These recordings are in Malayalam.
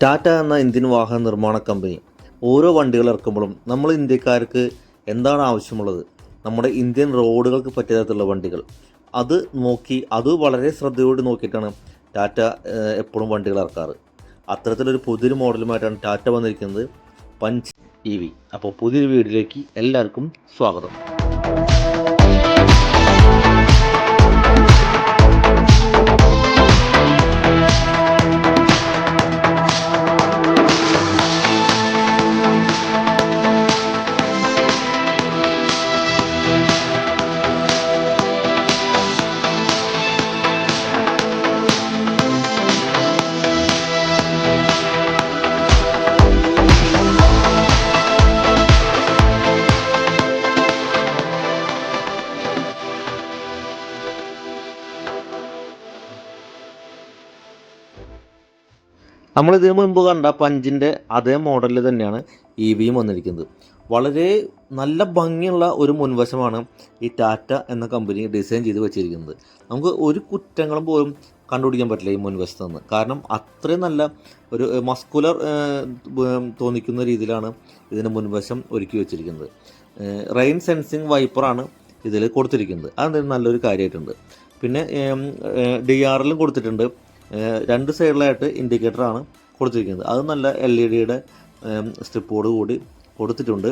ടാറ്റ എന്ന ഇന്ത്യൻ വാഹന നിർമ്മാണ കമ്പനി ഓരോ വണ്ടികൾ ഇറക്കുമ്പോഴും നമ്മൾ ഇന്ത്യക്കാർക്ക് എന്താണ് ആവശ്യമുള്ളത്, നമ്മുടെ ഇന്ത്യൻ റോഡുകൾക്ക് പറ്റിയ തരത്തിലുള്ള വണ്ടികൾ അത് നോക്കി അത് വളരെ ശ്രദ്ധയോടെ നോക്കിയിട്ടാണ് ടാറ്റ എപ്പോഴും വണ്ടികൾ ഇറക്കാറ്. അത്തരത്തിലൊരു പുതിയൊരു മോഡലുമായിട്ടാണ് ടാറ്റ വന്നിരിക്കുന്നത്, പഞ്ച് EV. അപ്പോൾ പുതിയൊരു വീഡിയോയിലേക്ക് എല്ലാവർക്കും സ്വാഗതം. നമ്മൾ ഇതിനു മുൻപ് കണ്ട പഞ്ചിൻ്റെ അതേ മോഡലിൽ തന്നെയാണ് EVയും വന്നിരിക്കുന്നത്. വളരെ നല്ല ഭംഗിയുള്ള ഒരു മുൻവശമാണ് ഈ ടാറ്റ എന്ന കമ്പനി ഡിസൈൻ ചെയ്ത് വെച്ചിരിക്കുന്നത്. നമുക്ക് ഒരു കുറ്റങ്ങളും പോലും കണ്ടുപിടിക്കാൻ പറ്റില്ല ഈ മുൻവശത്ത് നിന്ന്. കാരണം അത്രയും നല്ല ഒരു മസ്കുലർ തോന്നിക്കുന്ന രീതിയിലാണ് ഇതിൻ്റെ മുൻവശം ഒരുക്കി വെച്ചിരിക്കുന്നത്. റെയിൻ സെൻസിങ് വൈപ്പറാണ് ഇതിൽ കൊടുത്തിരിക്കുന്നത്. അതെന്തായാലും നല്ലൊരു കാര്യമായിട്ടുണ്ട്. പിന്നെ DRLും കൊടുത്തിട്ടുണ്ട്. രണ്ട് സൈഡിലായിട്ട് ഇൻഡിക്കേറ്ററാണ് കൊടുത്തിരിക്കുന്നത്. അത് നല്ല LED സ്ട്രിപ്പോട് കൂടി കൊടുത്തിട്ടുണ്ട്.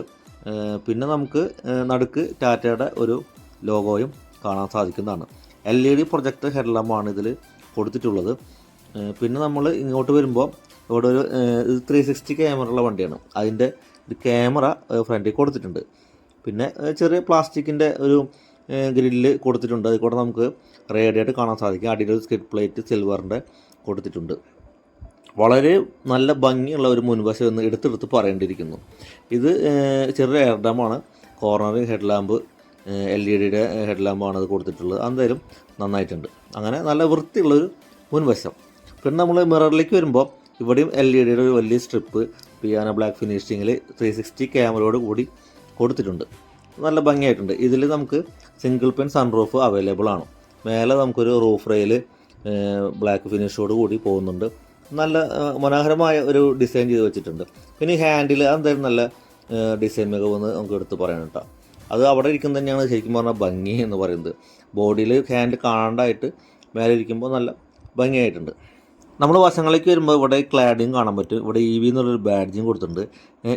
പിന്നെ നമുക്ക് നടുക്ക് ടാറ്റയുടെ ഒരു ലോഗോയും കാണാൻ സാധിക്കുന്നതാണ്. LED പ്രൊജക്ടർ ഹെഡ്ലാമ്പാണ് ഇതിൽ കൊടുത്തിട്ടുള്ളത്. പിന്നെ നമ്മൾ ഇങ്ങോട്ട് വരുമ്പോൾ ഇവിടെ ഒരു 360 ക്യാമറയുള്ള വണ്ടിയാണ്. അതിൻ്റെ ഒരു ക്യാമറ ഫ്രണ്ടിൽ കൊടുത്തിട്ടുണ്ട്. പിന്നെ ചെറിയ പ്ലാസ്റ്റിക്കിൻ്റെ ഒരു ഗ്രില്ല് കൊടുത്തിട്ടുണ്ട്. അതിൽ കൂടെ നമുക്ക് റേഡിയായിട്ട് കാണാൻ സാധിക്കും. അടിയിലൊരു സ്കിഡ് പ്ലേറ്റ് സിൽവറിൻ്റെ കൊടുത്തിട്ടുണ്ട്. വളരെ നല്ല ഭംഗിയുള്ള ഒരു മുൻവശം എന്ന് എടുത്തെടുത്ത് പറയേണ്ടിയിരിക്കുന്നു. ഇത് ചെറിയ എയർ ഡാമാണ്. കോർണറിങ് ഹെഡ്ലാമ്പ് LED ഹെഡ്ലാമ്പാണ് അത് കൊടുത്തിട്ടുള്ളത്. എന്തായാലും നന്നായിട്ടുണ്ട്. അങ്ങനെ നല്ല വൃത്തിയുള്ളൊരു മുൻവശം. പിന്നെ നമ്മൾ മിററിലേക്ക് വരുമ്പോൾ ഇവിടെയും LED ഒരു വലിയ സ്ട്രിപ്പ് പിയാനോ ബ്ലാക്ക് ഫിനിഷിങ്ങിൽ 360 ക്യാമറയോട് കൂടി കൊടുത്തിട്ടുണ്ട്. നല്ല ഭംഗിയായിട്ടുണ്ട്. ഇതിൽ നമുക്ക് സിംഗിൾ പെൻ സൺറൂഫ് അവൈലബിൾ ആണ്. മേലെ നമുക്കൊരു റൂഫ് റെയിൽ ബ്ലാക്ക് ഫിനിഷോട് കൂടി പോകുന്നുണ്ട്. നല്ല മനോഹരമായ ഒരു ഡിസൈൻ ചെയ്ത് വെച്ചിട്ടുണ്ട്. പിന്നെ ഈ ഹാൻഡിൽ എന്തായാലും നല്ല ഡിസൈൻ മികവെന്ന് നമുക്ക് എടുത്ത് പറയാൻ കേട്ടോ. അത് അവിടെ ഇരിക്കുന്നത് തന്നെയാണ് ശരിക്കും പറഞ്ഞാൽ ഭംഗി എന്ന് പറയുന്നത്. ബോഡിയിൽ ഹാൻഡ് കാണാണ്ടായിട്ട് മേലെ ഇരിക്കുമ്പോൾ നല്ല ഭംഗിയായിട്ടുണ്ട്. നമ്മൾ വശങ്ങളിലേക്ക് വരുമ്പോൾ ഇവിടെ ക്ലാഡിങ് കാണാൻ പറ്റും. ഇവിടെ EV എന്നുള്ളൊരു ബാഡ്ജിങ് കൊടുത്തിട്ടുണ്ട്.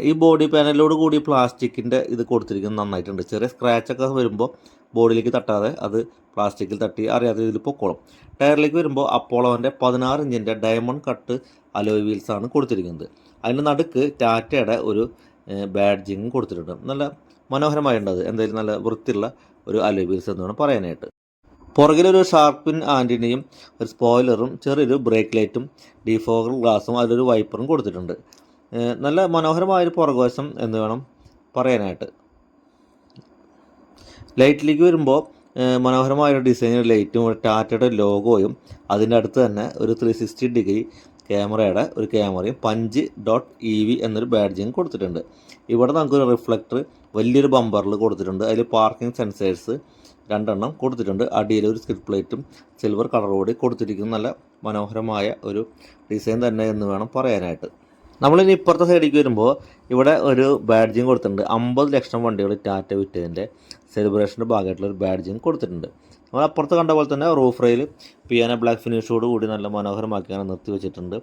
ഈ ബോഡി പാനലോട് കൂടി പ്ലാസ്റ്റിക്കിൻ്റെ ഇത് കൊടുത്തിരിക്കുന്നത് നന്നായിട്ടുണ്ട്. ചെറിയ സ്ക്രാച്ചൊക്കെ വരുമ്പോൾ ബോഡിയിലേക്ക് തട്ടാതെ അത് പ്ലാസ്റ്റിക്കിൽ തട്ടി അറിയാതെ ഇതിൽ പൊക്കോളും. ടയറിലേക്ക് വരുമ്പോൾ അപ്പോളോൻ്റെ 16 ഇഞ്ചിൻ്റെ ഡയമണ്ട് കട്ട് അലോയ് വീൽസാണ് കൊടുത്തിരിക്കുന്നത്. അതിൻ്റെ നടുക്ക് ടാറ്റയുടെ ഒരു ബാഡ്ജിങ് കൊടുത്തിട്ടുണ്ട്. നല്ല മനോഹരമായിട്ടുണ്ട്. അത് എന്തായാലും നല്ല വൃത്തിയുള്ള ഒരു അലോയ് വീൽസ് എന്ന് വേണം പറയാനായിട്ട്. പുറകിലൊരു ഷാർപ്പിൻ ആൻറ്റിനയും ഒരു സ്പോയിലറും ചെറിയൊരു ബ്രേക്ക് ലൈറ്റും ഡിഫോഗർ ഗ്ലാസും അതിലൊരു വൈപ്പറും കൊടുത്തിട്ടുണ്ട്. നല്ല മനോഹരമായൊരു പുറകുവശം എന്ന് വേണം പറയാനായിട്ട്. ലൈറ്റിലേക്ക് വരുമ്പോൾ മനോഹരമായൊരു ഡിസൈനർ ലൈറ്റും ടാറ്റയുടെ ലോഗോയും അതിൻ്റെ അടുത്ത് തന്നെ ഒരു 360 ഡിഗ്രി ക്യാമറയുടെ ഒരു ക്യാമറയും പഞ്ച് .EV എന്നൊരു ബാഡ്ജിങ് കൊടുത്തിട്ടുണ്ട്. ഇവിടെ നമുക്കൊരു റിഫ്ലക്ടർ വലിയൊരു ബമ്പറിൽ കൊടുത്തിട്ടുണ്ട്. അതിൽ പാർക്കിംഗ് സെൻസേഴ്സ് 2 കൊടുത്തിട്ടുണ്ട്. അടിയിൽ ഒരു സ്കിഡ് പ്ലേറ്റും സിൽവർ കളറോടെ കൊടുത്തിരിക്കുന്ന നല്ല മനോഹരമായ ഒരു ഡിസൈൻ തന്നെ എന്ന് വേണം പറയാനായിട്ട്. നമ്മളിനി ഇപ്പുറത്തെ സൈഡിലേക്ക് വരുമ്പോൾ ഇവിടെ ഒരു ബാഡ്ജിങ് കൊടുത്തിട്ടുണ്ട്. 50 ലക്ഷം വണ്ടികൾ ടാറ്റ വിറ്റതിൻ്റെ സെലിബ്രേഷൻ്റെ ഭാഗമായിട്ടുള്ള ഒരു ബാഡ്ജിങ് കൊടുത്തിട്ടുണ്ട്. നമ്മൾ അപ്പുറത്ത് കണ്ട പോലെ തന്നെ റൂഫ് റെയിൽ പിയാനോ ബ്ലാക്ക് ഫിനിഷോട് കൂടി നല്ല മനോഹരമാക്കിയാണ് നിർത്തി വെച്ചിട്ടുണ്ട്.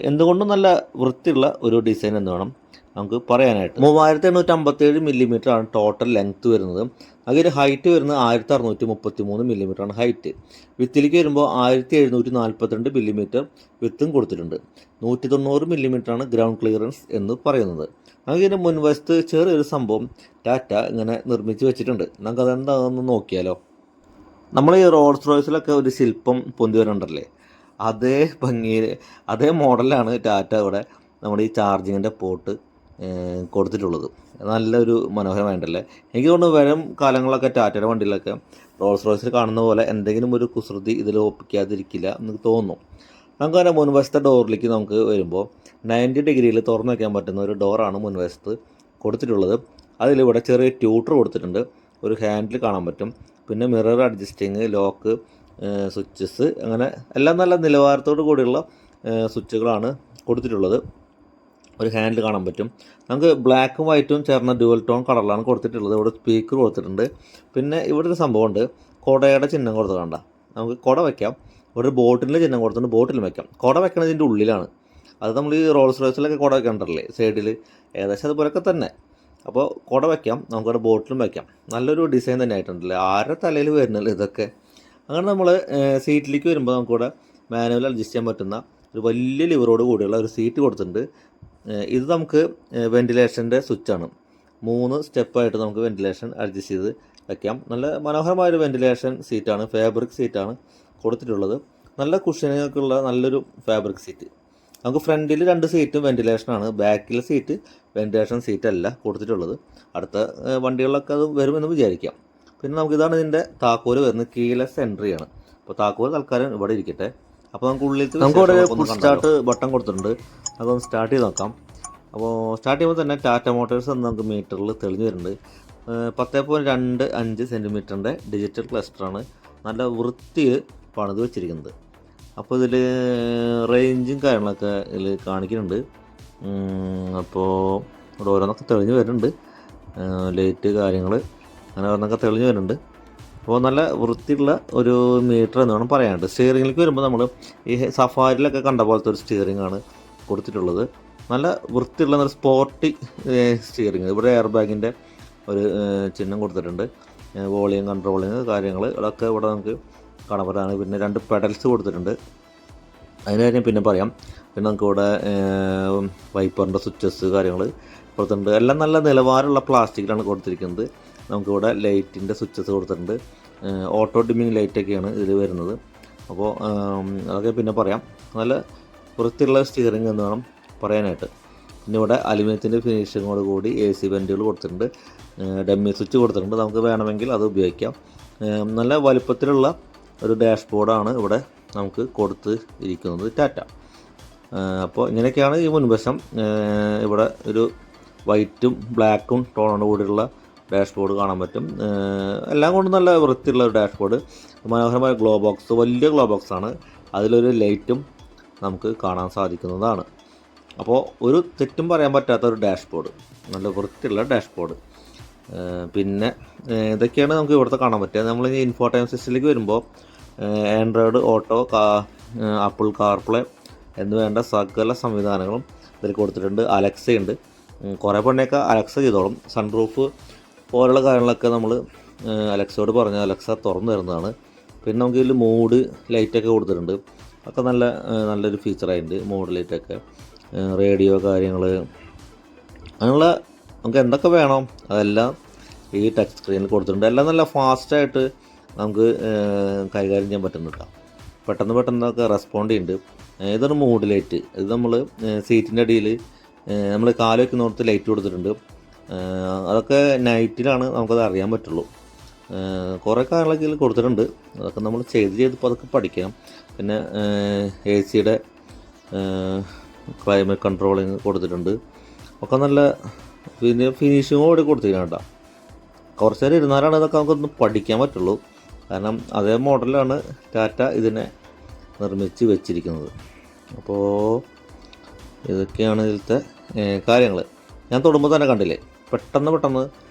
എന്തുകൊണ്ടും നല്ല വൃത്തിയുള്ള ഒരു ഡിസൈൻ എന്ന് വേണം നമുക്ക് പറയാനായിട്ട്. 3857 മില്ലിമീറ്റർ ആണ് ടോട്ടൽ ലെങ്ത്ത് വരുന്നത്. അതിൽ ഹൈറ്റ് വരുന്നത് 1633 മില്ലിമീറ്ററാണ് ഹൈറ്റ്. വിത്തിലേക്ക് വരുമ്പോൾ 1742 മില്ലിമീറ്റർ വിത്തും കൊടുത്തിട്ടുണ്ട്. 190 മില്ലിമീറ്ററാണ് ഗ്രൗണ്ട് ക്ലിയറൻസ് എന്ന് പറയുന്നത്. നമുക്കിതിൻ്റെ മുൻവശത്ത് ചെറിയൊരു സംഭവം ടാറ്റ ഇങ്ങനെ നിർമ്മിച്ച് വെച്ചിട്ടുണ്ട്. നമുക്കതെന്താണെന്ന് നോക്കിയാലോ. നമ്മൾ ഈ റോൾസ് റോയ്സിലൊക്കെ ഒരു ശില്പം പൊന്തി വരുന്നുണ്ടല്ലേ, അതേ ഭംഗിയിൽ അതേ മോഡലാണ് ടാറ്റ ഇവിടെ നമ്മുടെ ഈ ചാർജിങ്ങിൻ്റെ പോർട്ട് കൊടുത്തിട്ടുള്ളത്. നല്ലൊരു മനോഹരമായിട്ടല്ലേ. എനിക്ക് തോന്നുന്നു വരും കാലങ്ങളിലൊക്കെ ടാറ്റയുടെ വണ്ടിയിലൊക്കെ റോൾസ് റോയ്സിൽ കാണുന്ന പോലെ എന്തെങ്കിലും ഒരു കുസൃതി ഇതിൽ ഒപ്പിക്കാതിരിക്കില്ല എന്ന് തോന്നുന്നു. നമുക്കതിൻ്റെ മുൻവശത്തെ ഡോറിലേക്ക് നമുക്ക് വരുമ്പോൾ 90 ഡിഗ്രിയിൽ തുറന്നു വയ്ക്കാൻ പറ്റുന്ന ഒരു ഡോറാണ് മുൻവശത്ത് കൊടുത്തിട്ടുള്ളത്. അതിലിവിടെ ചെറിയ ട്യൂട്ടർ കൊടുത്തിട്ടുണ്ട്. ഒരു ഹാൻഡിൽ കാണാൻ പറ്റും. പിന്നെ മിറർ അഡ്ജസ്റ്റിങ്, ലോക്ക്, സ്വിച്ചസ്, അങ്ങനെ എല്ലാം നല്ല നിലവാരത്തോടു കൂടിയുള്ള സ്വിച്ചുകളാണ് കൊടുത്തിട്ടുള്ളത്. ഒരു ഹാൻഡിൽ കാണാൻ പറ്റും. നമുക്ക് ബ്ലാക്കും വൈറ്റും ചേർന്ന ഡ്യുവൽ ടോൺ കളറിലാണ് കൊടുത്തിട്ടുള്ളത്. ഇവിടെ സ്പീക്കർ കൊടുത്തിട്ടുണ്ട്. പിന്നെ ഇവിടെ ഒരു സംഭവമുണ്ട്, കുടയുടെ ചിഹ്നം കൊടുത്ത് കണ്ട. നമുക്ക് കുട വയ്ക്കാം. ഇവിടെ ഒരു ബോട്ടിൻ്റെ ചിഹ്നം കൊടുത്തിട്ടുണ്ട്, ബോട്ടിലും വയ്ക്കാം. കുട വയ്ക്കണതിൻ്റെ ഉള്ളിലാണ്. അത് നമ്മൾ ഈ റോൾസ് റോയ്സിലൊക്കെ കുട വയ്ക്കണ്ടല്ലേ സൈഡിൽ, ഏകദേശം അതുപോലൊക്കെ തന്നെ. അപ്പോൾ കുട വയ്ക്കാം, നമുക്കവിടെ ബോട്ടിലും വയ്ക്കാം. നല്ലൊരു ഡിസൈൻ തന്നെ ആയിട്ടുണ്ടല്ലേ, ആരുടെ തലയിൽ വരുന്നില്ല ഇതൊക്കെ. അങ്ങനെ നമ്മൾ സീറ്റിലേക്ക് വരുമ്പോൾ നമുക്കിവിടെ മാനുവൽ അഡ്ജസ്റ്റ് ചെയ്യാൻ പറ്റുന്ന ഒരു വലിയ ലിവറോട് കൂടിയുള്ള ഒരു സീറ്റ് കൊടുത്തിട്ടുണ്ട്. ഇത് നമുക്ക് വെൻറ്റിലേഷൻ്റെ സ്വിച്ചാണ്. 3 സ്റ്റെപ്പായിട്ട് നമുക്ക് വെൻറ്റിലേഷൻ അഡ്ജസ്റ്റ് ചെയ്ത് വയ്ക്കാം. നല്ല മനോഹരമായൊരു വെൻറ്റിലേഷൻ സീറ്റാണ്, ഫാബ്രിക് സീറ്റാണ് കൊടുത്തിട്ടുള്ളത്. നല്ല കുഷനുകൾക്കുള്ള നല്ലൊരു ഫാബ്രിക് സീറ്റ്. നമുക്ക് ഫ്രണ്ടിൽ 2 സീറ്റും വെൻറ്റിലേഷനാണ്, ബാക്കിലെ സീറ്റ് വെൻറ്റിലേഷൻ സീറ്റല്ല കൊടുത്തിട്ടുള്ളത്. അടുത്ത വണ്ടികളിലൊക്കെ അത് വരുമെന്ന് വിചാരിക്കാം. പിന്നെ നമുക്കിതാണ് ഇതിൻ്റെ താക്കോല് വരുന്നത്, കീലെസ് എൻട്രിയാണ്. അപ്പോൾ താക്കോല് തൽക്കാലം ഇവിടെ ഇരിക്കട്ടെ. അപ്പോൾ നമുക്ക് ഇവിടെ ഫുൾ സ്റ്റാർട്ട് ബട്ടൺ കൊടുത്തിട്ടുണ്ട്, അതൊന്ന് സ്റ്റാർട്ട് ചെയ്ത് നോക്കാം. അപ്പോൾ സ്റ്റാർട്ട് ചെയ്യുമ്പോൾ തന്നെ ടാറ്റ മോട്ടോഴ്സ് എന്ന് നമുക്ക് മീറ്ററിൽ തെളിഞ്ഞ് വരുന്നുണ്ട്. 10.25 സെൻറ്റിമീറ്ററിൻ്റെ ഡിജിറ്റൽ ക്ലസ്റ്ററാണ്, നല്ല വൃത്തിയിൽ പണിത് വെച്ചിരിക്കുന്നത്. അപ്പോൾ ഇതിൽ റേഞ്ചും കാര്യങ്ങളൊക്കെ ഇതിൽ കാണിക്കുന്നുണ്ട്. അപ്പോൾ ഇവിടെ ഓരോന്നൊക്കെ തെളിഞ്ഞ് വരുന്നുണ്ട്, ലൈറ്റ് കാര്യങ്ങൾ അങ്ങനെ ഓരോന്നൊക്കെ തെളിഞ്ഞ് വരുന്നുണ്ട്. അപ്പോൾ നല്ല വൃത്തിയുള്ള ഒരു മീറ്റർ എന്ന് വേണം പറയാനുണ്ട്. സ്റ്റിയറിങ്ങിലേക്ക് വരുമ്പോൾ നമ്മൾ ഈ സഫാരിയിലൊക്കെ കണ്ട പോലത്തെ ഒരു സ്റ്റിയറിംഗ് ആണ് കൊടുത്തിട്ടുള്ളത്. നല്ല വൃത്തിയുള്ള ഒരു സ്പോർട്ടി സ്റ്റിയറിങ്. ഇവിടെ എയർ ബാഗിൻ്റെ ഒരു ചിഹ്നം കൊടുത്തിട്ടുണ്ട്. വോളിയം കൺട്രോളിങ് കാര്യങ്ങൾ അതൊക്കെ ഇവിടെ നമുക്ക് കാണാൻ പറ്റാണ്. പിന്നെ 2 പെഡൽസ് കൊടുത്തിട്ടുണ്ട്, അതിന് കാര്യം പിന്നെ പറയാം. പിന്നെ നമുക്ക് ഇവിടെ വൈപ്പറിൻ്റെ സ്വിച്ചസ് കാര്യങ്ങൾ കൊടുത്തിട്ടുണ്ട്. എല്ലാം നല്ല നിലവാരമുള്ള പ്ലാസ്റ്റിക്കിലാണ് കൊടുത്തിരിക്കുന്നത്. നമുക്കിവിടെ ലൈറ്റിൻ്റെ സ്വിച്ചസ് കൊടുത്തിട്ടുണ്ട്. ഓട്ടോ ഡിമ്മിങ് ലൈറ്റൊക്കെയാണ് ഇതിൽ വരുന്നത്. അപ്പോൾ അതൊക്കെ പിന്നെ പറയാം. നല്ല വൃത്തിയുള്ള സ്റ്റിയറിംഗ് എന്ന് വേണം പറയാനായിട്ട്. പിന്നെ ഇവിടെ അലുമിനിയത്തിൻ്റെ ഫിനിഷിങ്ങോട് കൂടി AC വെൻറ്റുകൾ കൊടുത്തിട്ടുണ്ട്, ഡമ്മി സ്വിച്ച് കൊടുത്തിട്ടുണ്ട്. നമുക്ക് വേണമെങ്കിൽ അത് ഉപയോഗിക്കാം. നല്ല വലുപ്പത്തിലുള്ള ഒരു ഡാഷ്ബോർഡാണ് ഇവിടെ നമുക്ക് കൊടുത്ത് ഇരിക്കുന്നത് ടാറ്റ. അപ്പോൾ ഇങ്ങനെയൊക്കെയാണ് ഈ മുൻവശം. ഇവിടെ ഒരു വൈറ്റും ബ്ലാക്കും ടോണോട് കൂടിയുള്ള ഡാഷ്ബോർഡ് കാണാൻ പറ്റും. എല്ലാം കൊണ്ടും നല്ല വൃത്തിയുള്ള ഒരു ഡാഷ്ബോർഡ്. മനോഹരമായ ഗ്ലോ ബോക്സ്, വലിയ ഗ്ലോ ബോക്സാണ്. അതിലൊരു ലൈറ്റും നമുക്ക് കാണാൻ സാധിക്കുന്നതാണ്. അപ്പോൾ ഒരു തെറ്റും പറയാൻ പറ്റാത്ത ഒരു ഡാഷ്ബോർഡ്, നല്ല വൃത്തിയുള്ള ഡാഷ്ബോർഡ്. പിന്നെ ഇതൊക്കെയാണ് നമുക്ക് ഇവിടുത്തെ കാണാൻ പറ്റുക. നമ്മൾ ഈ ഇൻഫോടൈൻമെൻറ്റ് സിസ്റ്റത്തിലേക്ക് വരുമ്പോൾ ആൻഡ്രോയിഡ് ഓട്ടോ, ആപ്പിൾ കാർപ്ലേ എന്ന് വേണ്ട സകല സംവിധാനങ്ങളും ഇതിൽ കൊടുത്തിട്ടുണ്ട്. അലക്സയുണ്ട്, കുറേ പണിയൊക്കെ അലക്സ ചെയ്തോളും. സൺറൂഫ് പോലുള്ള കാര്യങ്ങളൊക്കെ നമ്മൾ അലക്സയോട് പറഞ്ഞാൽ അലക്സ തുറന്നു തരുന്നതാണ്. പിന്നെ നമുക്ക് ഇതിൽ മൂഡ് ലൈറ്റൊക്കെ കൊടുത്തിട്ടുണ്ട്, ഒക്കെ നല്ലൊരു ഫീച്ചറായിട്ടുണ്ട്. മൂഡ് ലൈറ്റൊക്കെ, റേഡിയോ കാര്യങ്ങൾ, അങ്ങനെയുള്ള നമുക്ക് എന്തൊക്കെ വേണം അതെല്ലാം ഈ ടച്ച് സ്ക്രീനിൽ കൊടുത്തിട്ടുണ്ട്. എല്ലാം നല്ല ഫാസ്റ്റായിട്ട് നമുക്ക് കൈകാര്യം ചെയ്യാൻ പറ്റുന്നുണ്ട്. പെട്ടെന്നൊക്കെ റെസ്പോണ്ട് ചെയ്യുന്നുണ്ട്. ഇതൊരു മൂഡ് ലൈറ്റ്. ഇത് നമ്മൾ സീറ്റിൻ്റെ അടിയിൽ നമ്മൾ കാല് വയ്ക്കുന്നിടത്ത് ലൈറ്റ് കൊടുത്തിട്ടുണ്ട്. അതൊക്കെ നൈറ്റിലാണ് നമുക്കത് അറിയാൻ പറ്റുള്ളൂ. കുറേ കാര്യങ്ങളൊക്കെ ഇതിൽ കൊടുത്തിട്ടുണ്ട്. അതൊക്കെ നമ്മൾ ചെയ്തിപ്പോൾ അതൊക്കെ പഠിക്കാം. പിന്നെ AC-യുടെ ക്ലൈമറ്റ് കൺട്രോളിങ് കൊടുത്തിട്ടുണ്ട്. ഒക്കെ നല്ല പിന്നെ ഫിനിഷിങ്ങോടെ കൊടുത്തിരിക്കണം കേട്ടോ. കുറച്ച് നേരം ഇരുന്നാലാണ് ഇതൊക്കെ നമുക്കൊന്ന് പഠിക്കാൻ പറ്റുള്ളൂ. കാരണം അതേ മോഡലാണ് ടാറ്റ ഇതിനെ നിർമ്മിച്ച് വെച്ചിരിക്കുന്നത്. അപ്പോൾ ഇതൊക്കെയാണ് ഇതിലത്തെ കാര്യങ്ങൾ. ഞാൻ തൊടുമ്പോൾ തന്നെ കണ്ടില്ലേ, പെട്ടെന്ന്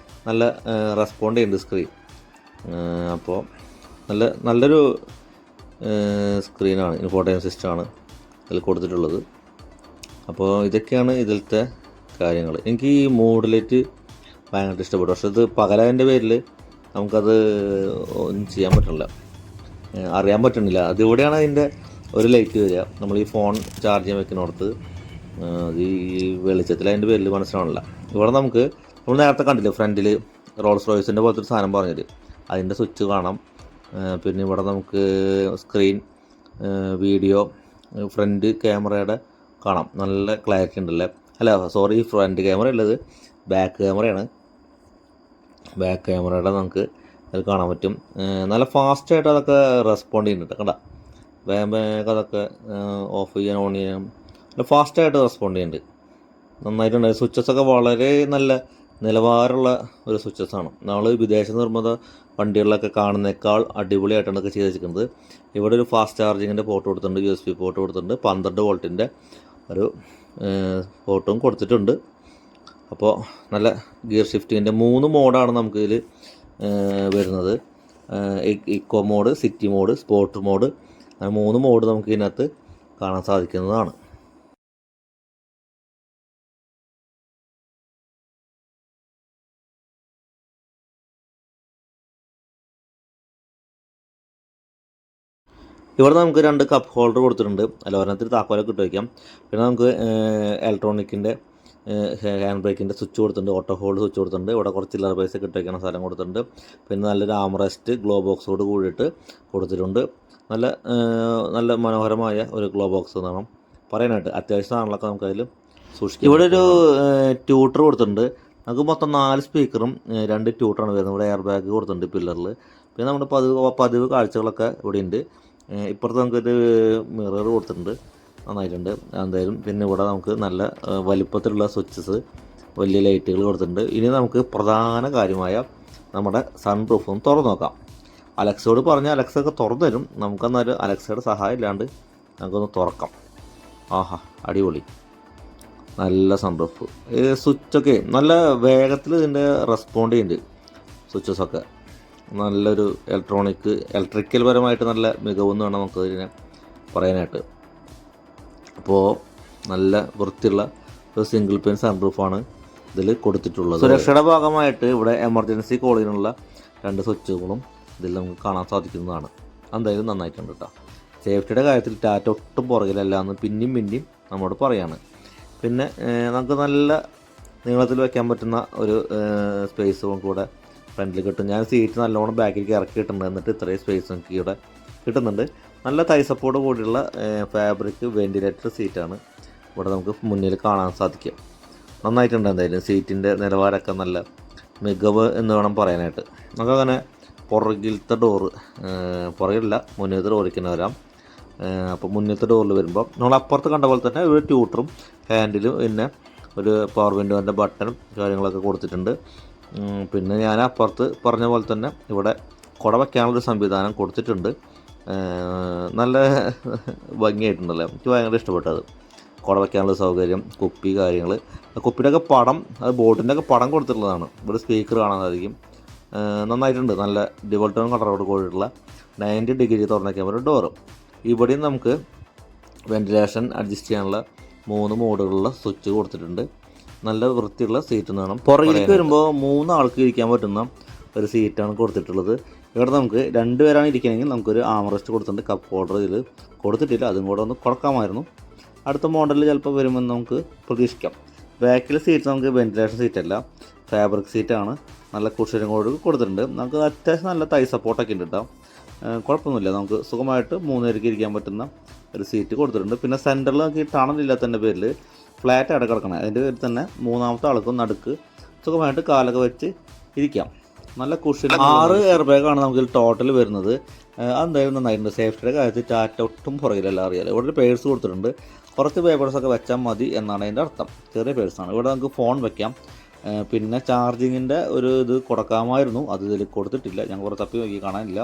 നല്ല റെസ്പോണ്ട് ചെയ്യുന്നുണ്ട് സ്ക്രീൻ. അപ്പോൾ നല്ലൊരു സ്ക്രീനാണ്, ഇൻഫോർട്ടൈൻമെൻറ്റ് സിസ്റ്റമാണ് ഇതിൽ കൊടുത്തിട്ടുള്ളത്. അപ്പോൾ ഇതൊക്കെയാണ് ഇതിലത്തെ കാര്യങ്ങൾ. എനിക്ക് ഈ മൂഡ് ലൈറ്റ് ഭയങ്കര ഇഷ്ടപ്പെട്ടു. പക്ഷേ ഇത് പകലതിൻ്റെ പേരിൽ നമുക്കത് ഒന്നും ചെയ്യാൻ പറ്റണില്ല, അറിയാൻ പറ്റണില്ല. അതിവിടെയാണ് അതിൻ്റെ ഒരു ലൈറ്റ് വരിക. നമ്മൾ ഈ ഫോൺ ചാർജ് ചെയ്യാൻ വെക്കുന്നിടത്ത് അത് ഈ വെളിച്ചത്തിൽ അതിൻ്റെ പേരിൽ മനസ്സിലാവണില്ല. ഇവിടെ നമ്മൾ നേരത്തെ കണ്ടില്ലേ ഫ്രണ്ടിൽ റോൾസ് റോയ്സിൻ്റെ പോലത്തെ ഒരു സാധനം പറഞ്ഞിട്ട് അതിൻ്റെ സ്വിച്ച് കാണാം. പിന്നെ ഇവിടെ നമുക്ക് സ്ക്രീൻ, വീഡിയോ, ഫ്രണ്ട് ക്യാമറയുടെ കാണാം. നല്ല ക്ലാരിറ്റി ഉണ്ടല്ലേ. അല്ല സോറി, ഫ്രണ്ട് ക്യാമറ ഉള്ളത് ബാക്ക് ക്യാമറയാണ്. ബാക്ക് ക്യാമറയുടെ നമുക്ക് അത് കാണാൻ പറ്റും. നല്ല ഫാസ്റ്റായിട്ട് അതൊക്കെ റെസ്പോണ്ട് ചെയ്യുന്നുണ്ട്. കണ്ട വേഗം അതൊക്കെ ഓഫ് ചെയ്യാൻ ഓൺ ചെയ്യാൻ നല്ല ഫാസ്റ്റായിട്ട് റെസ്പോണ്ട് ചെയ്യുന്നുണ്ട്. നന്നായിട്ടുണ്ട്. സ്വിച്ചസൊക്കെ വളരെ നല്ല നിലവാരമുള്ള ഒരു സ്വിച്ചസാണ്. നമ്മൾ വിദേശ നിർമ്മിത വണ്ടികളിലൊക്കെ കാണുന്നേക്കാൾ അടിപൊളിയായിട്ടാണ് ഇതൊക്കെ ചെയ്ത് വെച്ചിരിക്കുന്നത്. ഇവിടെ ഒരു ഫാസ്റ്റ് ചാർജിങ്ങിൻ്റെ പോർട്ട് കൊടുത്തിട്ടുണ്ട്, USB പോർട്ട് കൊടുത്തിട്ടുണ്ട്, 12 വോൾട്ടിൻ്റെ ഒരു ഫോട്ടോയും കൊടുത്തിട്ടുണ്ട്. അപ്പോൾ നല്ല ഗിയർ ഷിഫ്റ്റിങ്ങിൻ്റെ 3 മോഡാണ് നമുക്കിതിൽ വരുന്നത്. Eco mode, city mode, sport mode, 3 mode നമുക്ക് ഇതിനകത്ത് കാണാൻ സാധിക്കുന്നതാണ്. ഇവിടെ നമുക്ക് 2 കപ്പ് ഹോൾഡർ കൊടുത്തിട്ടുണ്ട്. അല്ല, ഒരെണ്ണത്തിൽ താക്കോലൊക്കെ ഇട്ട് വയ്ക്കാം. പിന്നെ നമുക്ക് ഇലക്ട്രോണിക്കിൻ്റെ ഹാൻഡ് ബ്രേക്കിൻ്റെ സ്വിച്ച് കൊടുത്തിട്ടുണ്ട്, ഓട്ടോ ഹോൾഡ് സ്വിച്ച് കൊടുത്തിട്ടുണ്ട്. ഇവിടെ കുറച്ച് ചില്ലറ പൈസ ഇട്ട് വയ്ക്കണ സ്ഥലം കൊടുത്തിട്ടുണ്ട്. പിന്നെ നല്ലൊരു ആംറെസ്റ്റ് ഗ്ലോ ബോക്സോട് കൂടിയിട്ട് കൊടുത്തിട്ടുണ്ട്. നല്ല മനോഹരമായ ഒരു ഗ്ലോ ബോക്സ് എന്നാണ് പറയാനായിട്ട്. അത്യാവശ്യം സാധനങ്ങളൊക്കെ നമുക്കതിൽ സൂക്ഷിക്കാം. ഇവിടെ ഒരു ട്യൂട്ടർ കൊടുത്തിട്ടുണ്ട്. നമുക്ക് മൊത്തം 4 സ്പീക്കറും 2 ട്യൂട്ടറാണ് വരുന്നത്. ഇവിടെ എയർ ബാഗ് കൊടുത്തിട്ടുണ്ട് പില്ലറിൽ. പിന്നെ നമ്മുടെ പതിവ് കാഴ്ചകളൊക്കെ ഇവിടെ ഉണ്ട്. ഇപ്പുറത്ത് നമുക്കൊരു മിറർ കൊടുത്തിട്ടുണ്ട്, നന്നായിട്ടുണ്ട് എന്തായാലും. പിന്നെ ഇവിടെ നമുക്ക് നല്ല വലിപ്പത്തിലുള്ള സ്വിച്ചസ്, വലിയ ലൈറ്റുകൾ കൊടുത്തിട്ടുണ്ട്. ഇനി നമുക്ക് പ്രധാന കാര്യമായ നമ്മുടെ സൺറൂഫ് ഒന്ന് തുറന്നു നോക്കാം. അലക്സയോട് പറഞ്ഞാൽ അലക്സൊക്കെ തുറന്നു തരും. നമുക്കെന്നാലും അലക്സയുടെ സഹായം ഇല്ലാണ്ട് നമുക്കൊന്ന് തുറക്കാം. ആഹാ, അടിപൊളി, നല്ല സൺറൂഫ്. സ്വിച്ചൊക്കെ നല്ല വേഗത്തിൽ ഇതിൻ്റെ റെസ്പോണ്ട് ചെയ്യുന്നുണ്ട്. സ്വിച്ചസൊക്കെ നല്ലൊരു ഇലക്ട്രിക്കൽ പരമായിട്ട് നല്ല മികവെന്ന് വേണം നമുക്ക് ഇതിനെ പറയാനായിട്ട്. അപ്പോൾ നല്ല വൃത്തിയുള്ള ഒരു സിംഗിൾ പെയിൻ സൺറൂഫാണ് ഇതിൽ കൊടുത്തിട്ടുള്ളത്. സുരക്ഷയുടെ ഭാഗമായിട്ട് ഇവിടെ എമർജൻസി കോളിനുള്ള 2 സ്വിച്ചുകളും ഇതിൽ നമുക്ക് കാണാൻ സാധിക്കുന്നതാണ്. എന്തായാലും നന്നായിട്ടുണ്ട് കേട്ടോ. സേഫ്റ്റിയുടെ കാര്യത്തിൽ ടാറ്റ ഒട്ടും പുറകിലല്ല എന്ന് പിന്നെയും നമ്മോട് പറയാണ്. പിന്നെ നമുക്ക് നല്ല നീളത്തിൽ വയ്ക്കാൻ പറ്റുന്ന ഒരു സ്പേസും കൂടെ ഫ്രണ്ടിൽ കിട്ടും. ഞാൻ സീറ്റ് നല്ലോണം ബാക്കിലേക്ക് ഇറക്കിയിട്ടുണ്ട്. എന്നിട്ട് ഇത്രയും സ്പേസ് നമുക്ക് ഇവിടെ കിട്ടുന്നുണ്ട്. നല്ല തൈ സപ്പോർട്ട് കൂടിയുള്ള ഫാബ്രിക് വെൻറ്റിലേറ്റർ സീറ്റാണ് ഇവിടെ നമുക്ക് മുന്നിൽ കാണാൻ സാധിക്കും. നന്നായിട്ടുണ്ട്. എന്തായാലും സീറ്റിൻ്റെ നിലവാരമൊക്കെ നല്ല മികവ് എന്ന് വേണം പറയാനായിട്ട്. നമുക്കങ്ങനെ പുറകിലത്തെ ഡോറ്, പുറകിലല്ല മുന്നിലത്തെ ഡോറിലേക്ക് വരാം. അപ്പോൾ മുന്നിലത്തെ ഡോറിൽ വരുമ്പോൾ നമ്മൾ അപ്പുറത്ത് കണ്ട പോലെ തന്നെ ഒരു ട്യൂട്ടറും ഹാൻഡിലും പിന്നെ ഒരു പവർ വിൻഡോൻ്റെ ബട്ടണും കാര്യങ്ങളൊക്കെ കൊടുത്തിട്ടുണ്ട്. പിന്നെ ഞാൻ അപ്പുറത്ത് പറഞ്ഞ പോലെ തന്നെ ഇവിടെ കുട വയ്ക്കാനുള്ളൊരു സംവിധാനം കൊടുത്തിട്ടുണ്ട്. നല്ല ഭംഗിയായിട്ടുണ്ടല്ലോ, എനിക്ക് ഭയങ്കര ഇഷ്ടപ്പെട്ടത്. കുട വയ്ക്കാനുള്ള സൗകര്യം, കുപ്പി കാര്യങ്ങൾ, കുപ്പിയുടെയൊക്കെ പടം, അത് ബോട്ടിൻ്റെ ഒക്കെ പടം കൊടുത്തിട്ടുള്ളതാണ്. ഇവിടെ സ്പീക്കർ കാണാൻ സാധിക്കും. നന്നായിട്ടുണ്ട്. നല്ല ഡിവോൾട്ടോൺ കളറോട് കൂടിയിട്ടുള്ള 90 ഡിഗ്രി തുറന്നേക്കാൻ പറ്റും ഡോറ്. ഇവിടെയും നമുക്ക് വെൻറ്റിലേഷൻ അഡ്ജസ്റ്റ് ചെയ്യാനുള്ള 3 മോഡുകളുള്ള സ്വിച്ച് കൊടുത്തിട്ടുണ്ട്. നല്ല വൃത്തിയുള്ള സീറ്റ് എന്ന് വേണം. പുറകിലേക്ക് വരുമ്പോൾ 3 ആൾക്ക് ഇരിക്കാൻ പറ്റുന്ന ഒരു സീറ്റാണ് കൊടുത്തിട്ടുള്ളത്. ഇവിടെ നമുക്ക് 2 പേരാണ് ഇരിക്കണമെങ്കിൽ നമുക്കൊരു ആംറെസ്റ്റ് കൊടുത്തിട്ടുണ്ട്. കപ്പ് ഹോൾഡർ ഇതിൽ കൊടുത്തിട്ടില്ല, അതും കൂടെ ഒന്ന് കൊടുക്കാമായിരുന്നു. അടുത്ത മോഡലിൽ ചിലപ്പോൾ വരുമെന്ന് നമുക്ക് പ്രതീക്ഷിക്കാം. ബാക്കിലെ സീറ്റ് നമുക്ക് വെൻറ്റിലേഷൻ സീറ്റല്ല, ഫാബ്രിക് സീറ്റാണ്. നല്ല കുഷനും കൂടി കൊടുത്തിട്ടുണ്ട്. നമുക്ക് അത്യാവശ്യം നല്ല തൈ സപ്പോർട്ടൊക്കെ ഉണ്ട് കേട്ടോ. കുഴപ്പമൊന്നുമില്ല, നമുക്ക് സുഖമായിട്ട് 3 പേർക്ക് ഇരിക്കാൻ പറ്റുന്ന ഒരു സീറ്റ് കൊടുത്തിട്ടുണ്ട്. പിന്നെ സെൻറ്ററിൽ നമുക്ക് ഈ ടണലില്ലാത്തതിൻ്റെ പേരിൽ ഫ്ലാറ്റ് ആയിട്ട് കിടക്കണം. അതിൻ്റെ പേരിൽ തന്നെ 3ാമത്തെ ആൾക്കും നടുക്ക് സുഖമായിട്ട് കാലൊക്കെ വെച്ച് ഇരിക്കാം. നല്ല കുഷൻ. 6 എയർ ബാഗാണ് നമുക്ക് ടോട്ടൽ വരുന്നത്. അതെന്തായാലും നന്നായിട്ടുണ്ട്. സേഫ്റ്റിയുടെ കാര്യത്തിൽ ടാറ്റ ഒട്ടും പുറകിലല്ല, അറിയാലോ. ഇവിടെ ഒരു പേഴ്സ് കൊടുത്തിട്ടുണ്ട്. കുറച്ച് പേപ്പേഴ്സൊക്കെ വെച്ചാൽ മതി എന്നാണ് അതിൻ്റെ അർത്ഥം. ചെറിയ പേഴ്സാണ്. ഇവിടെ നമുക്ക് ഫോൺ വയ്ക്കാം. പിന്നെ ചാർജിങ്ങിൻ്റെ ഒരു ഇത് കൊടുക്കാമായിരുന്നു, അത് ഇതിൽ കൊടുത്തിട്ടില്ല. ഞാൻ കുറേ തപ്പി നോക്കി, കാണാനില്ല.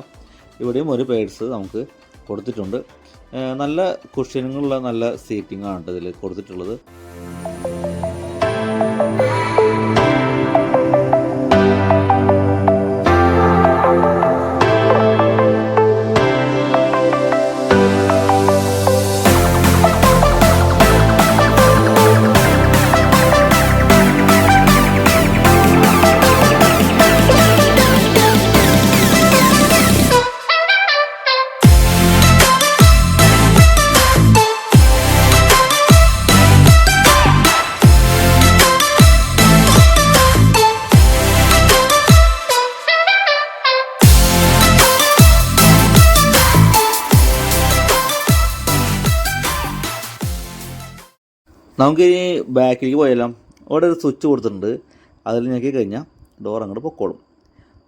ഇവിടെയും ഒരു പേഴ്സ് നമുക്ക് കൊടുത്തിട്ടുണ്ട്. നല്ല കുഷ്യനുകളുള്ള നല്ല സീറ്റിംഗാണ് ഇതിൽ കൊടുത്തിട്ടുള്ളത്. നമുക്ക് ഇനി ബാക്കിലേക്ക് പോയാലും അവിടെ ഒരു സ്വിച്ച് കൊടുത്തിട്ടുണ്ട്. അതിൽ ഞെക്കി കഴിഞ്ഞാൽ ഡോർ അങ്ങോട്ട് പൊക്കോളും.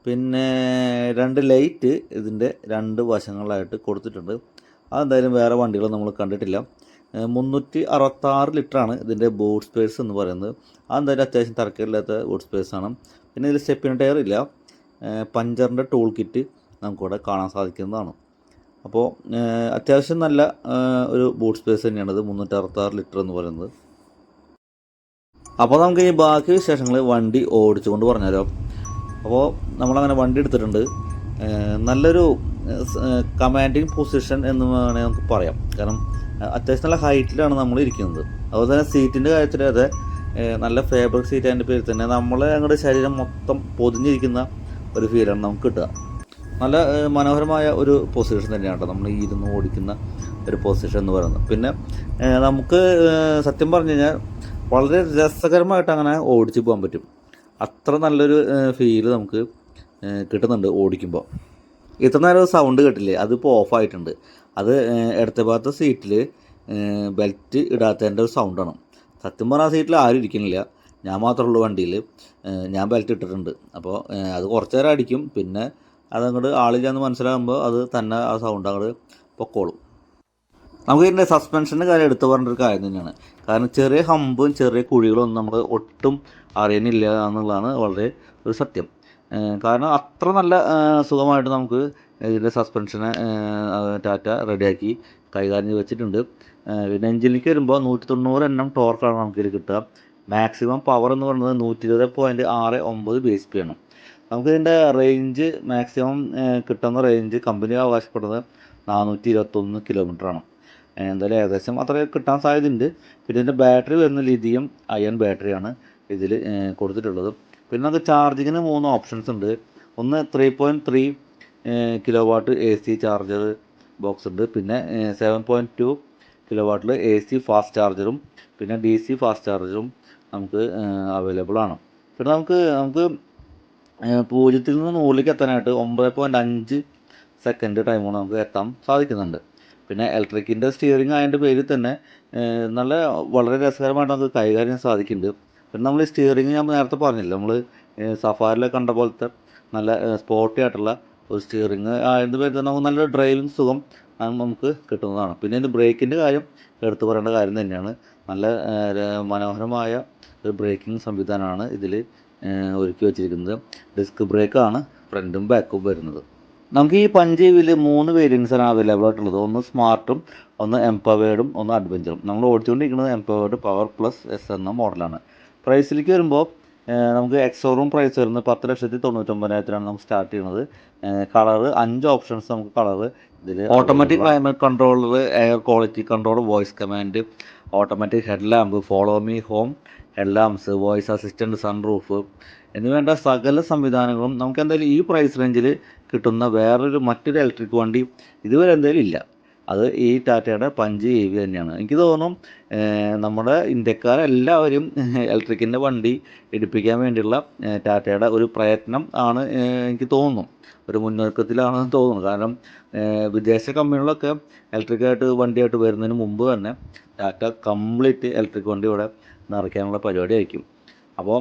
പിന്നെ 2 ലൈറ്റ് ഇതിൻ്റെ 2 വശങ്ങളിലായിട്ട് കൊടുത്തിട്ടുണ്ട്. അതെന്തായാലും വേറെ വണ്ടികൾ നമ്മൾ കണ്ടിട്ടില്ല. 366 ലിറ്ററാണ് ഇതിൻ്റെ ബൂട്ട് സ്പേസ് എന്ന് പറയുന്നത്. അതെന്തായാലും അത്യാവശ്യം തരക്കേടില്ലാത്ത ബൂട്ട് സ്പേസാണ്. പിന്നെ ഇതിൽ സ്റ്റെപ്പിന് ടയർ ഇല്ല. പഞ്ചറിൻ്റെ ടൂൾ കിറ്റ് നമുക്കിവിടെ കാണാൻ സാധിക്കുന്നതാണ്. അപ്പോൾ അത്യാവശ്യം നല്ല ഒരു ബൂട്ട് സ്പേസ് തന്നെയാണിത്, 366 ലിറ്റർ എന്ന് പറയുന്നത്. അപ്പോൾ നമുക്ക് ഈ ബാക്കി വിശേഷങ്ങൾ വണ്ടി ഓടിച്ചുകൊണ്ട് പറഞ്ഞാലോ. അപ്പോൾ നമ്മളങ്ങനെ വണ്ടി എടുത്തിട്ടുണ്ട്. നല്ലൊരു കമാൻഡിങ് പൊസിഷൻ എന്ന് വേണമെങ്കിൽ നമുക്ക് പറയാം. കാരണം അത്യാവശ്യം നല്ല ഹൈറ്റിലാണ് നമ്മൾ ഇരിക്കുന്നത്. അതുപോലെ തന്നെ സീറ്റിൻ്റെ കാര്യത്തിൽ അതെ, നല്ല ഫാബ്രിക് സീറ്റ് അതിൻ്റെ പേരിൽ തന്നെ നമ്മളെ ഞങ്ങളുടെ ശരീരം മൊത്തം പൊതിഞ്ഞിരിക്കുന്ന ഒരു ഫീലാണ് നമുക്ക് കിട്ടുക. നല്ല മനോഹരമായ ഒരു പൊസിഷൻ തന്നെയാണ് കേട്ടോ നമ്മൾ ഈ ഇരുന്ന് ഓടിക്കുന്ന ഒരു പൊസിഷൻ എന്ന് പറയുന്നത്. പിന്നെ നമുക്ക് സത്യം പറഞ്ഞു കഴിഞ്ഞാൽ വളരെ രസകരമായിട്ട് അങ്ങനെ ഓടിച്ച് പോകാൻ പറ്റും. അത്ര നല്ലൊരു ഫീല് നമുക്ക് കിട്ടുന്നുണ്ട് ഓടിക്കുമ്പോൾ. ഇത്ര നേരം സൗണ്ട് കേട്ടില്ലേ, അതിപ്പോൾ ഓഫായിട്ടുണ്ട്. അത് ഇടത്തെ ഭാഗത്തെ സീറ്റിൽ ബെൽറ്റ് ഇടാത്തതിൻ്റെ ഒരു സൗണ്ടാണ്. സത്യം പറഞ്ഞാൽ ആ സീറ്റിൽ ആരും ഇരിക്കുന്നില്ല, ഞാൻ മാത്രമേ ഉള്ളൂ വണ്ടിയിൽ. ഞാൻ ബെൽറ്റ് ഇട്ടിട്ടുണ്ട്. അപ്പോൾ അത് കുറച്ച് നേരം അടിക്കും, പിന്നെ അതങ്ങോട്ട് ആളില്ലാന്ന് മനസ്സിലാകുമ്പോൾ അത് തന്നെ ആ സൗണ്ട് അങ്ങോട്ട് പൊക്കോളും. നമുക്ക് ഇതിൻ്റെ സസ്പെൻഷൻ്റെ കാര്യം എടുത്തു പറഞ്ഞൊരു കാര്യം തന്നെയാണ്. കാരണം ചെറിയ ഹമ്പും ചെറിയ കുഴികളൊന്നും നമ്മൾ ഒട്ടും അറിയുന്നില്ല എന്നുള്ളതാണ് വളരെ ഒരു സത്യം. കാരണം അത്ര നല്ല സുഖമായിട്ട് നമുക്ക് ഇതിൻ്റെ സസ്പെൻഷനെ ടാറ്റ റെഡിയാക്കി കൈകാര്യം ചെയ്ത് വെച്ചിട്ടുണ്ട്. പിന്നെ എഞ്ചിനിലേക്ക് വരുമ്പോൾ 190 Nm ടോർക്കാണ് നമുക്കിത് കിട്ടുക. മാക്സിമം പവർ എന്ന് പറയുന്നത് 120.69 BHP ആണ്. നമുക്കിതിൻ്റെ റേഞ്ച് മാക്സിമം കിട്ടുന്ന റേഞ്ച് കമ്പനി അവകാശപ്പെടുന്നത് 421 കിലോമീറ്ററാണ്. എന്തായാലും ഏകദേശം അത്ര കിട്ടാൻ സാധ്യതയുണ്ട്. പിന്നെ ഇതിൻ്റെ ബാറ്ററി വരുന്ന ലിഥിയം അയൺ ബാറ്ററിയാണ് ഇതിൽ കൊടുത്തിട്ടുള്ളത്. പിന്നെ നമുക്ക് ചാർജിങ്ങിന് 3 ഓപ്ഷൻസ് ഉണ്ട്. ഒന്ന് 3.3 കിലോവാട്ട് AC ചാർജർ ബോക്സ് ഉണ്ട്. പിന്നെ 7.2 കിലോവാട്ടിൽ AC ഫാസ്റ്റ് ചാർജറും പിന്നെ DC ഫാസ്റ്റ് ചാർജറും നമുക്ക് അവൈലബിൾ ആണ്. പിന്നെ നമുക്ക് 0 നിന്ന് 100 എത്താനായിട്ട് 9.5 സെക്കൻഡ് ടൈമാണ് നമുക്ക് എത്താൻ സാധിക്കുന്നുണ്ട്. പിന്നെ ഇലക്ട്രിക്കിൻ്റെ സ്റ്റിയറിംഗ് അതിൻ്റെ പേരിൽ തന്നെ നല്ല വളരെ രസകരമായിട്ട് നമുക്ക് കൈകാര്യം ചെയ്യാൻ സാധിക്കുന്നുണ്ട്. പിന്നെ നമ്മൾ ഈ സ്റ്റിയറിംഗ് ഞാൻ നേരത്തെ പറഞ്ഞില്ല, നമ്മൾ സഫാരിയിൽ കണ്ട പോലത്തെ നല്ല സ്പോർട്ടി ആയിട്ടുള്ള ഒരു സ്റ്റിയറിംഗ് അതിൻ്റെ പേരിൽ തന്നെ നമുക്ക് നല്ലൊരു ഡ്രൈവിംഗ് സുഖം നമുക്ക് കിട്ടുന്നതാണ്. പിന്നെ ഇതിൻ്റെ ബ്രേക്കിൻ്റെ കാര്യം എടുത്തു പറയേണ്ട കാര്യം തന്നെയാണ്. നല്ല മനോഹരമായ ഒരു ബ്രേക്കിംഗ് സംവിധാനമാണ് ഇതിൽ ഒരുക്കി വെച്ചിരിക്കുന്നത്. ഡിസ്ക് ബ്രേക്കാണ് ഫ്രണ്ടും ബാക്കും വരുന്നത്. നമുക്ക് ഈ പഞ്ച് 3 വേരിയൻസാണ് അവൈലബിൾ ആയിട്ടുള്ളത്. ഒന്ന് സ്മാർട്ടും, ഒന്ന് എംപവേർഡും, ഒന്ന് അഡ്വഞ്ചറും. നമ്മൾ ഓടിച്ചുകൊണ്ടിരിക്കുന്നത് എംപവേർഡ് പവർ പ്ലസ് എസ് എന്ന മോഡലാണ്. പ്രൈസിലേക്ക് വരുമ്പോൾ നമുക്ക് എക്സോറൂം പ്രൈസ് വരുന്നത് 10,99,000 നമുക്ക് സ്റ്റാർട്ട് ചെയ്യുന്നത്. കളറ് 5 ഓപ്ഷൻസ് നമുക്ക് കളറ് ഇതിൽ automatic climate controller, air quality control, voice command, automatic head lamp, follow me home, head lamps, voice assistant, sunroof എന്നിവേണ്ട സകല സംവിധാനങ്ങളും നമുക്ക് എന്തായാലും ഈ പ്രൈസ് റേഞ്ചിൽ കിട്ടുന്ന മറ്റൊരു ഇലക്ട്രിക് വണ്ടി ഇതുവരെ എന്തായാലും ഇല്ല. അത് ഈ ടാറ്റയുടെ പഞ്ച് EV തന്നെയാണ്. എനിക്ക് തോന്നും നമ്മുടെ ഇന്ത്യക്കാരെല്ലാവരും ഇലക്ട്രിക്കിൻ്റെ വണ്ടി എടുപ്പിക്കാൻ വേണ്ടിയുള്ള ടാറ്റയുടെ ഒരു പ്രയത്നം ആണ് എനിക്ക് തോന്നുന്നു, ഒരു മുന്നൊരുക്കത്തിലാണെന്ന് തോന്നുന്നു. കാരണം വിദേശ കമ്പനികളൊക്കെ ഇലക്ട്രിക്കായിട്ട് വണ്ടിയായിട്ട് വരുന്നതിന് മുമ്പ് തന്നെ ടാറ്റ കംപ്ലീറ്റ് ഇലക്ട്രിക് വണ്ടി ഇവിടെ നിറയ്ക്കാനുള്ള പരിപാടിയായിരിക്കും. അപ്പോൾ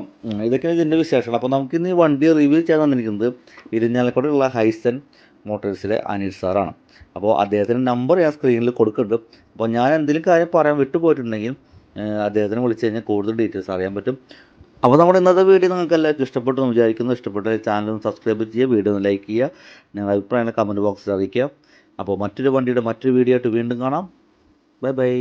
ഇതൊക്കെയാണ് ഇതിൻ്റെ വിശേഷങ്ങൾ. അപ്പോൾ നമുക്കിന്ന് ഈ വണ്ടി റിവ്യൂ ചെയ്യാൻ തന്നിരിക്കുന്നത് ഇരിഞ്ഞാലക്കുടയുള്ള ഹൈസൻ മോട്ടോഴ്സിലെ അനിൽ സാറാണ്. അപ്പോൾ അദ്ദേഹത്തിൻ്റെ നമ്പർ ഞാൻ സ്ക്രീനിൽ കൊടുക്കുന്നുണ്ട്. അപ്പോൾ ഞാൻ എന്തെങ്കിലും കാര്യം പറയാൻ വിട്ടുപോയിട്ടുണ്ടെങ്കിൽ അദ്ദേഹത്തിനെ വിളിച്ച് കഴിഞ്ഞാൽ കൂടുതൽ ഡീറ്റെയിൽസ് അറിയാൻ പറ്റും. അപ്പോൾ നമ്മുടെ ഇന്നത്തെ വീഡിയോ നിങ്ങൾക്ക് എല്ലാവർക്കും ഇഷ്ടപ്പെട്ടു എന്ന് വിചാരിക്കുന്നു. ഇഷ്ടപ്പെട്ട ചാനൽ ഒന്ന് സബ്സ്ക്രൈബ് ചെയ്യുക, വീഡിയോ ഒന്ന് ലൈക്ക് ചെയ്യുക, നിങ്ങളുടെ അഭിപ്രായങ്ങൾ കമൻറ്റ് ബോക്സിൽ അറിയിക്കുക. അപ്പോൾ മറ്റൊരു വണ്ടിയുടെ മറ്റൊരു വീഡിയോ ആയിട്ട് വീണ്ടും കാണാം. Bye bye.